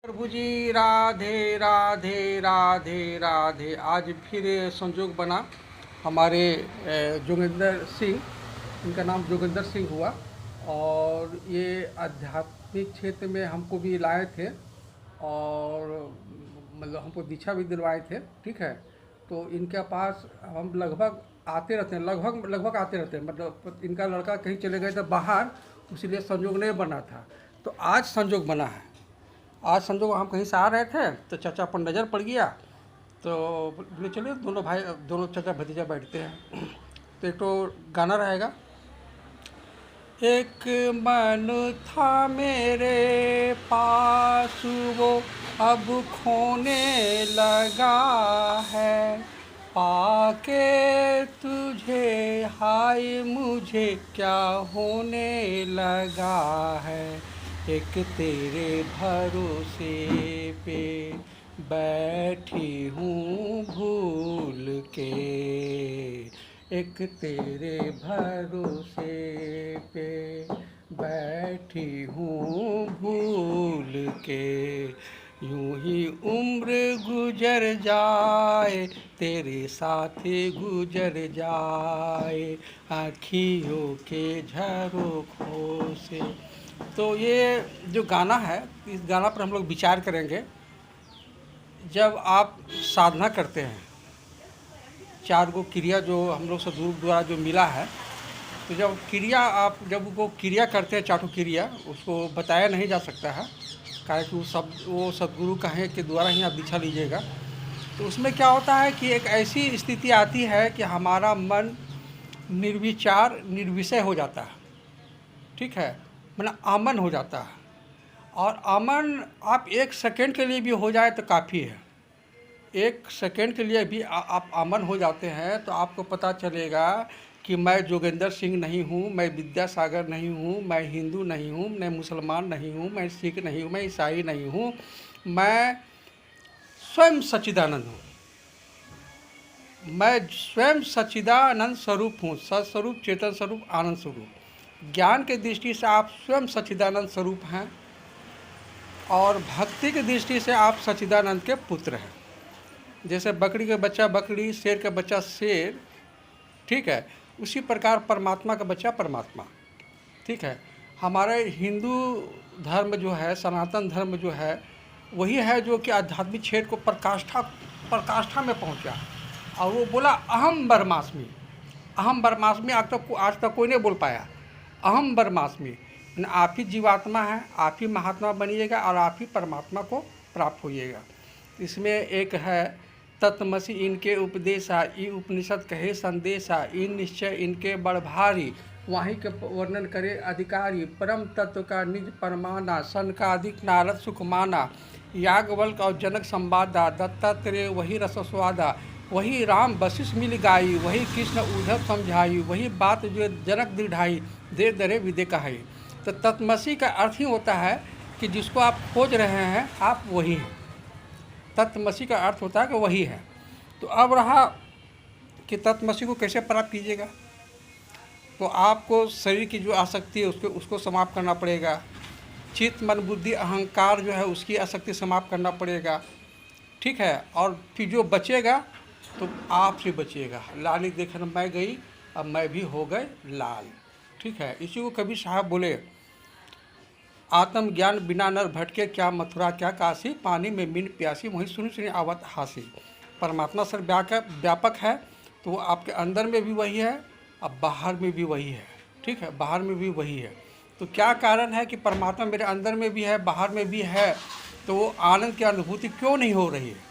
प्रभु जी राधे राधे राधे राधे। आज फिर संजोग बना हमारे जोगिंदर सिंह, इनका नाम जोगिंदर सिंह हुआ और ये आध्यात्मिक क्षेत्र में हमको भी लाए थे और मतलब हमको दीक्षा भी दिलवाए थे। ठीक है, तो इनके पास हम लगभग आते रहते हैं, लगभग आते रहते हैं। मतलब इनका लड़का कहीं चले गए थे बाहर, इसीलिए संजोग नहीं बना था। तो आज संजोग बना है। आज समझो हम कहीं से आ रहे थे तो चाचा पर नज़र पड़ गया, तो बोले चलिए दोनों भाई, दोनों चाचा भतीजा बैठते हैं। तो एक तो गाना रहेगा। एक मन था मेरे पास वो अब खोने लगा है, पाके तुझे हाय मुझे क्या होने लगा है। एक तेरे भरोसे पे बैठी हूँ भूल के, एक तेरे भरोसे पे बैठी हूँ भूल के। यूं ही उम्र गुजर जाए तेरे साथ गुजर जाए, आँखियों के झरोखों से। तो ये जो गाना है, इस गाना पर हम लोग विचार करेंगे। जब आप साधना करते हैं, चार गो क्रिया जो हम लोग सदगुरु द्वारा जो मिला है, तो जब क्रिया आप जब वो क्रिया करते हैं, चारों क्रिया, उसको बताया नहीं जा सकता है, कारण कि वो सदगुरु कहे के द्वारा ही आप दीक्षा लीजिएगा। तो उसमें क्या होता है कि एक ऐसी स्थिति आती है कि हमारा मन निर्विचार निर्विषय हो जाता है। ठीक है, मतलब अमन हो जाता है। और अमन आप एक सेकंड के लिए भी हो जाए तो काफ़ी है। एक सेकंड के लिए भी आप अमन हो जाते हैं तो आपको पता चलेगा कि मैं जोगिंदर सिंह नहीं हूँ, मैं विद्यासागर नहीं हूँ, मैं हिंदू नहीं हूँ, मैं मुसलमान नहीं हूँ, मैं सिख नहीं हूँ, मैं ईसाई नहीं हूँ, मैं स्वयं सच्चिदानंद हूँ। मैं स्वयं सच्चिदानंद स्वरूप हूँ, सत्स्वरूप, चेतन स्वरूप, आनंद स्वरूप। ज्ञान के दृष्टि से आप स्वयं सच्चिदानंद स्वरूप हैं और भक्ति की दृष्टि से आप सच्चिदानंद के पुत्र हैं। जैसे बकरी का बच्चा बकरी, शेर का बच्चा शेर, ठीक है, उसी प्रकार परमात्मा का बच्चा परमात्मा। ठीक है, हमारे हिंदू धर्म जो है, सनातन धर्म जो है, वही है जो कि आध्यात्मिक क्षेत्र को पराकाष्ठा में पहुंचा। और वो बोला अहम ब्रह्मास्मि। अहम ब्रह्मास्मि आज तक कोई नहीं बोल पाया। अहम ब्रह्मास्मि, आप ही जीवात्मा है, आप ही महात्मा बनिएगा और आप ही परमात्मा को प्राप्त होइएगा। इसमें एक है तत्मसी इनके उपदेशा, ई उपनिषद कहे संदेशा, इन निश्चय इनके बड़ भारी, वहीं के वर्णन करे अधिकारी, परम तत्व का निज परमाना, सनकादिक नारद सुख माना, याज्ञवल्क्य और जनक संवादा, दत्तात्रेय वही रसस्वादा, वही राम वशिष्ठ मिल गाई, वही कृष्ण उद्धव समझाई, वही बात जो जनक दृढ़ाई, दे दरे विदे कहाई। तो तत्मसी का अर्थ ही होता है कि जिसको आप खोज रहे हैं आप वही हैं। तत्मसी का अर्थ होता है कि वही है। तो अब रहा कि तत्मसी को कैसे प्राप्त कीजिएगा, तो आपको शरीर की जो आसक्ति है उसको समाप्त करना पड़ेगा। चित्त मन बुद्धि अहंकार जो है उसकी आसक्ति समाप्त करना पड़ेगा। ठीक है, और फिर जो बचेगा तो आपसे बचिएगा। लाली देखन मैं गई, अब मैं भी हो गए लाल। ठीक है, इसी को कबीर साहब बोले, आत्मज्ञान बिना नर भटके, क्या मथुरा क्या काशी, पानी में मीन प्यासी, वहीं सुनी सुनी आवत हासी। परमात्मा सर व्यापक है, तो वो आपके अंदर में भी वही है, अब बाहर में भी वही है। ठीक है, बाहर में भी वही है। तो क्या कारण है कि परमात्मा मेरे अंदर में भी है, बाहर में भी है, तो वो आनंद की अनुभूति क्यों नहीं हो रही है?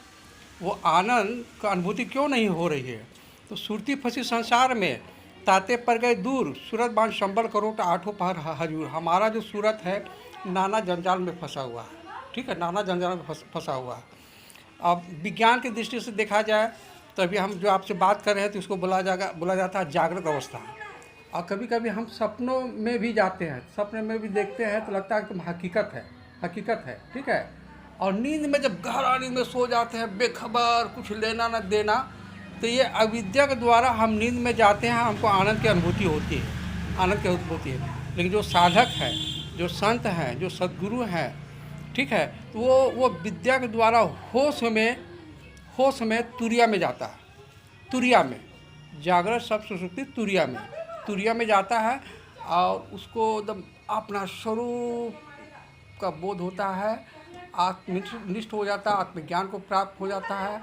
वो आनंद का अनुभूति क्यों नहीं हो रही है? तो सुरती फंसी संसार में, ताते पर गए दूर, सूरत बांध संबल करो तो आठों पहर हजूर। हमारा जो सूरत है नाना जंजाल में फंसा हुआ है। ठीक है, नाना जंजाल में फंसा हुआ है। अब विज्ञान की दृष्टि से देखा जाए तो अभी हम जो आपसे बात कर रहे हैं तो इसको बोला जाता है जागृत अवस्था। और कभी कभी हम सपनों में भी जाते हैं, सपने में भी देखते हैं तो लगता है कि हकीकत है। ठीक है, और नींद में जब गहरा नींद में सो जाते हैं बेखबर, कुछ लेना न देना, तो ये अविद्या के द्वारा हम नींद में जाते हैं, हमको आनंद की अनुभूति होती है, आनंद की अनुभूति है। लेकिन जो साधक है, जो संत हैं, जो सद्गुरु हैं, ठीक है। तो वो विद्या के द्वारा होश में तुरिया में जाता है, तुरिया में, जागृत सब सुषुप्ति तुरिया में जाता है और उसको एकदम अपना स्वरूप का बोध होता है, आत्मनिष्ठ हो जाता है, आत्मज्ञान को प्राप्त हो जाता है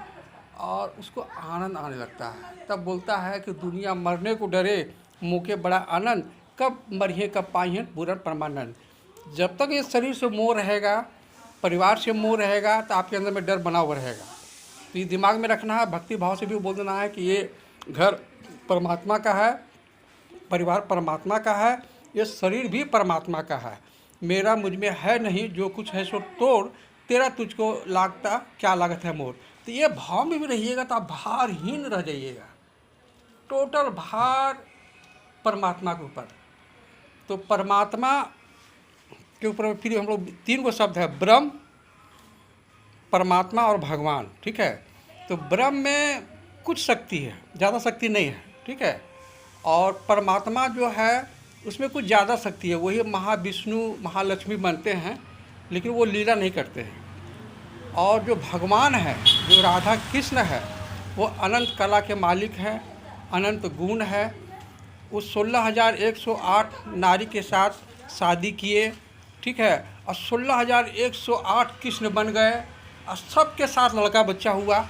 और उसको आनंद आने लगता है। तब बोलता है कि दुनिया मरने को डरे, मुके बड़ा आनंद, कब मरिए कब पाइए पूर्ण परमानंद। जब तक ये शरीर से मोह रहेगा, परिवार से मोह रहेगा, तो आपके अंदर में डर बना हुआ रहेगा। तो ये दिमाग में रखना है, भक्ति भाव से भी बोल देना है कि ये घर परमात्मा का है, परिवार परमात्मा का है, ये शरीर भी परमात्मा का है, मेरा मुझ में है नहीं, जो कुछ है सो तोड़, तेरा तुझको लागता क्या लागत है मोर। तो ये भाव में भी रहिएगा तो आप भारहीन रह जाइएगा, टोटल भार परमात्मा के ऊपर। तो परमात्मा के ऊपर फिर हम लोग 3 गो शब्द है, ब्रह्म, परमात्मा और भगवान, ठीक है। तो ब्रह्म में कुछ शक्ति है, ज़्यादा शक्ति नहीं है, ठीक है। और परमात्मा जो है उसमें कुछ ज़्यादा शक्ति है, वही महाविष्णु महालक्ष्मी बनते हैं, लेकिन वो लीला नहीं करते हैं। और जो भगवान है, जो राधा कृष्ण है, वो अनंत कला के मालिक हैं, अनंत गुण है। वो 16,108 नारी के साथ शादी किए, ठीक है, और 16,108 कृष्ण बन गए और सबके साथ लड़का बच्चा हुआ,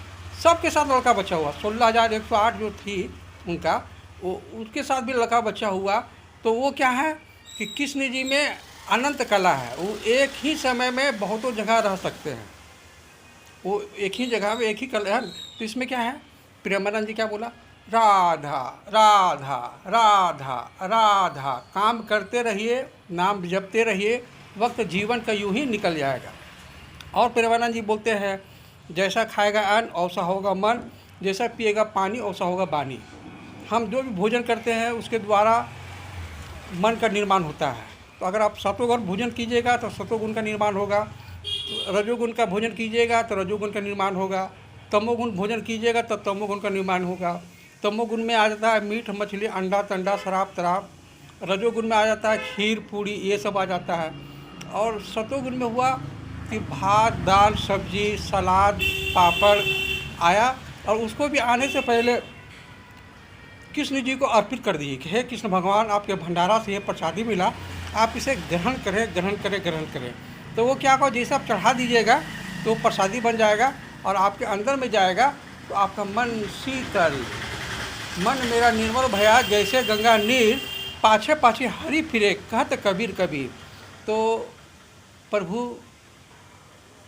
सबके साथ लड़का बच्चा हुआ। 16,108 जो थी उनका, वो उसके साथ भी लड़का बच्चा हुआ। तो वो क्या है कि कृष्ण जी में अनंत कला है, वो एक ही समय में बहुतों जगह रह सकते हैं, वो एक ही जगह में एक ही कला है। तो इसमें क्या है, प्रेमानंद जी क्या बोला, राधा राधा राधा राधा, काम करते रहिए, नाम जपते रहिए, वक्त जीवन का यूं ही निकल जाएगा। और प्रेमानंद जी बोलते हैं, जैसा खाएगा अन्न वैसा होगा मन, जैसा पिएगा पानी वैसा होगा वाणी। हम जो भी भोजन करते हैं उसके द्वारा मन का निर्माण होता है। तो अगर आप सत्वगुण भोजन कीजिएगा तो सत्वगुण का निर्माण होगा, रजोगुण का भोजन कीजिएगा तो रजोगुण का निर्माण होगा, तमोगुण भोजन कीजिएगा तो तमोगुण का निर्माण होगा। तमोगुण में आ जाता है मीठ मछली अंडा तंडा शराब तराब, रजोगुण में आ जाता है खीर पूड़ी, ये सब आ जाता है। और सतोगुण में हुआ कि भात दाल सब्जी सलाद पापड़ आया, और उसको भी आने से पहले कृष्ण जी को अर्पित कर दिए कि हे कृष्ण भगवान, आपके भंडारा से ये प्रसादी मिला, आप इसे ग्रहण करें ग्रहण करें ग्रहण करें। तो वो क्या कहो, जैसे आप चढ़ा दीजिएगा तो प्रसादी बन जाएगा और आपके अंदर में जाएगा, तो आपका मन शीतल, मन मेरा निर्मल भया जैसे गंगा नीर, पाछे पाछे हरि फिरे कहत कबीर कबीर। तो प्रभु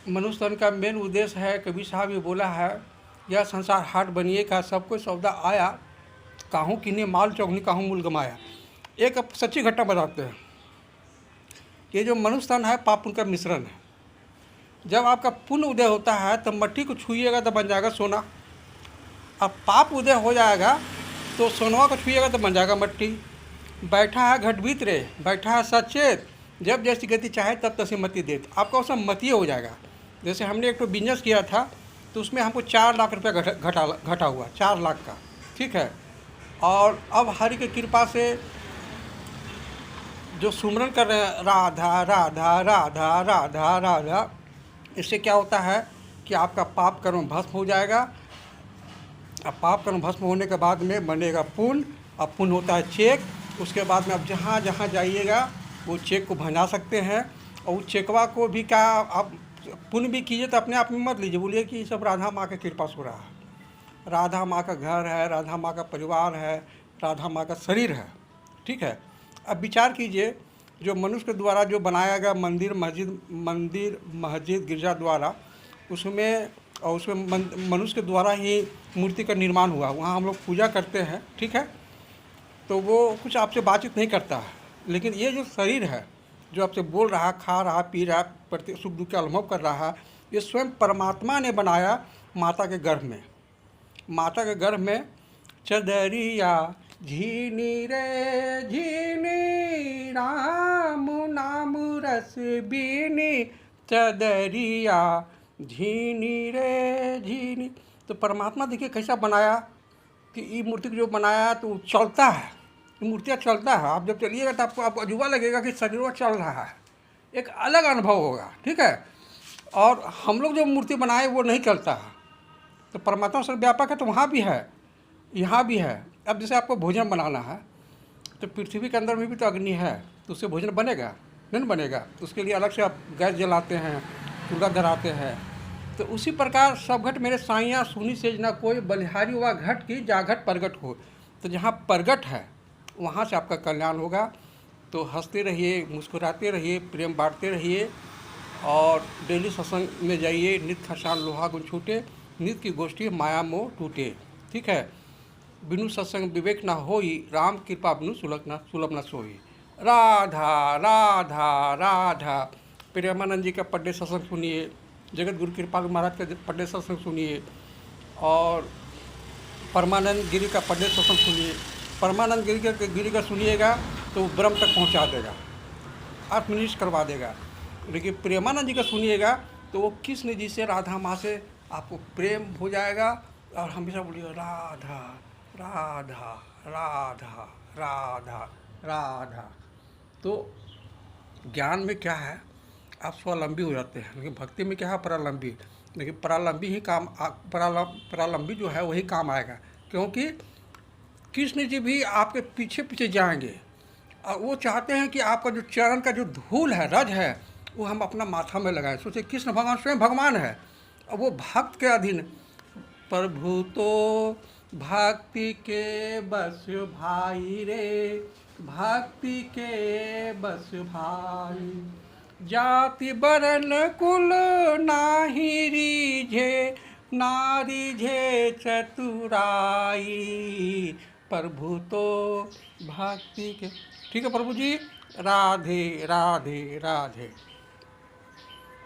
मनुष्य तन का मेन उद्देश्य है, कबीर साहब ये बोला है, यह संसार हाट बनिए का सबको सौदा आया, काहूँ किन्ने माल चौगनी काहूँ मूल गमाया। एक अब सच्ची घटना बताते हैं, ये जो मनुष्य तन है पाप पुण्य का मिश्रण है। जब आपका पुण्य उदय होता है तो मट्टी को छुइएगा तो बन जाएगा सोना, अब पाप उदय हो जाएगा तो सोनवा को छुइएगा तो बन जाएगा मट्टी। बैठा है घट भीतरे, बैठा है सचेत, जब जैसी गति चाहे तब तैसी मति देत, आपका उसमें मती हो जाएगा। जैसे हमने एक तो बिजनेस किया था तो उसमें हमको 4 लाख रुपया घटा हुआ, 4 लाख का, ठीक है। और अब हरि की कृपा से जो सुमरन कर रहे हैं राधा राधा राधा राधा राधा, इससे क्या होता है कि आपका पाप कर्म भस्म हो जाएगा। अब पाप कर्म भस्म होने के बाद में बनेगा पुण्य, अब पुण्य होता है चेक। उसके बाद में आप जहाँ जहाँ जाइएगा वो चेक को भंजा सकते हैं, और उस चेकवा को भी क्या आप पुण्य भी कीजिए तो अपने आप में मत लीजिए, बोलिए कि ये सब राधा माँ के कृपा से हो रहा है। राधा माँ का घर है, राधा माँ का परिवार है, राधा माँ का शरीर है, ठीक है। अब विचार कीजिए, जो मनुष्य के द्वारा जो बनाया गया मंदिर मस्जिद गिरजा द्वारा, उसमें और उसमें मनुष्य के द्वारा ही मूर्ति का निर्माण हुआ, वहाँ हम लोग पूजा करते हैं, ठीक है। तो वो कुछ आपसे बातचीत नहीं करता है, लेकिन ये जो शरीर है जो आपसे बोल रहा, खा रहा, पी रहा, प्रति सुख दुख का अनुभव कर रहा है, ये स्वयं परमात्मा ने बनाया माता के गर्भ में। माता के गर्भ में चदरिया झीनी रे झीनी, राम नाम रस बीनी, चदरिया झीनी रे झीनी। तो परमात्मा देखिए कैसा बनाया कि ये मूर्ति जो बनाया तो चलता है, ये मूर्तियाँ चलता है। आप जब चलिएगा तो आपको अजूबा लगेगा कि शरीर चल रहा है, एक अलग अनुभव होगा, ठीक है। और हम लोग जो मूर्ति बनाए वो नहीं चलता है। तो परमात्मा सर्वव्यापक है तो वहाँ भी है, यहाँ भी है। अब जैसे आपको भोजन बनाना है तो पृथ्वी के अंदर में भी तो अग्नि है, तो उससे भोजन बनेगा? नहीं बनेगा। तो उसके लिए अलग से आप गैस जलाते हैं, चूल्हा धराते हैं। तो उसी प्रकार सब घट मेरे साइयाँ सुनी सेज ना कोई, बलिहारी हुआ घट की जा घट प्रगट हो। तो जहाँ प्रगट है वहाँ से आपका कल्याण होगा। तो हंसते रहिए, मुस्कुराते रहिए, प्रेम बांटते रहिए और डेली सत्संग में जाइए। नित खसान लोहा गुण छूटे, नित की गोष्ठी माया मोह टूटे। ठीक है। बिनु सत्संग विवेक ना होई, राम कृपा बिनु सुलभ न सोई। राधा राधा राधा। प्रेमानंद जी का पढ़े सत्संग सुनिए, जगत गुरु कृपालु महाराज का पढ़े सत्संग सुनिए और परमानंद गिरी का पढ़े सत्संग सुनिए। परमानंद गिरी का सुनिएगा तो वो ब्रह्म तक पहुंचा देगा, आत्मनिष्ठ करवा देगा। लेकिन प्रेमानंद जी का सुनिएगा तो वो कृष्ण जी से, राधा माँ से आपको प्रेम हो जाएगा। और हमेशा बोलिए राधा राधा राधा राधा राधा। तो ज्ञान में क्या है, आप स्वावलंबी हो जाते हैं। लेकिन भक्ति में क्या है, परालंबी। लेकिन परालंबी ही काम, परालंबी जो है वही काम आएगा, क्योंकि कृष्ण जी भी आपके पीछे पीछे जाएंगे और वो चाहते हैं कि आपका जो चरण का जो धूल है, रज है, वो हम अपना माथा में लगाएं। सोचिए कृष्ण भगवान स्वयं भगवान है और वो भक्त के अधीन। प्रभु तो भक्ति के बस भाई रे, भक्ति के बस भाई। जाति बरन कुल नाही रीझे, ना रीझे चतुराई। प्रभु तो भक्ति के। ठीक है प्रभु जी। राधे राधे राधे।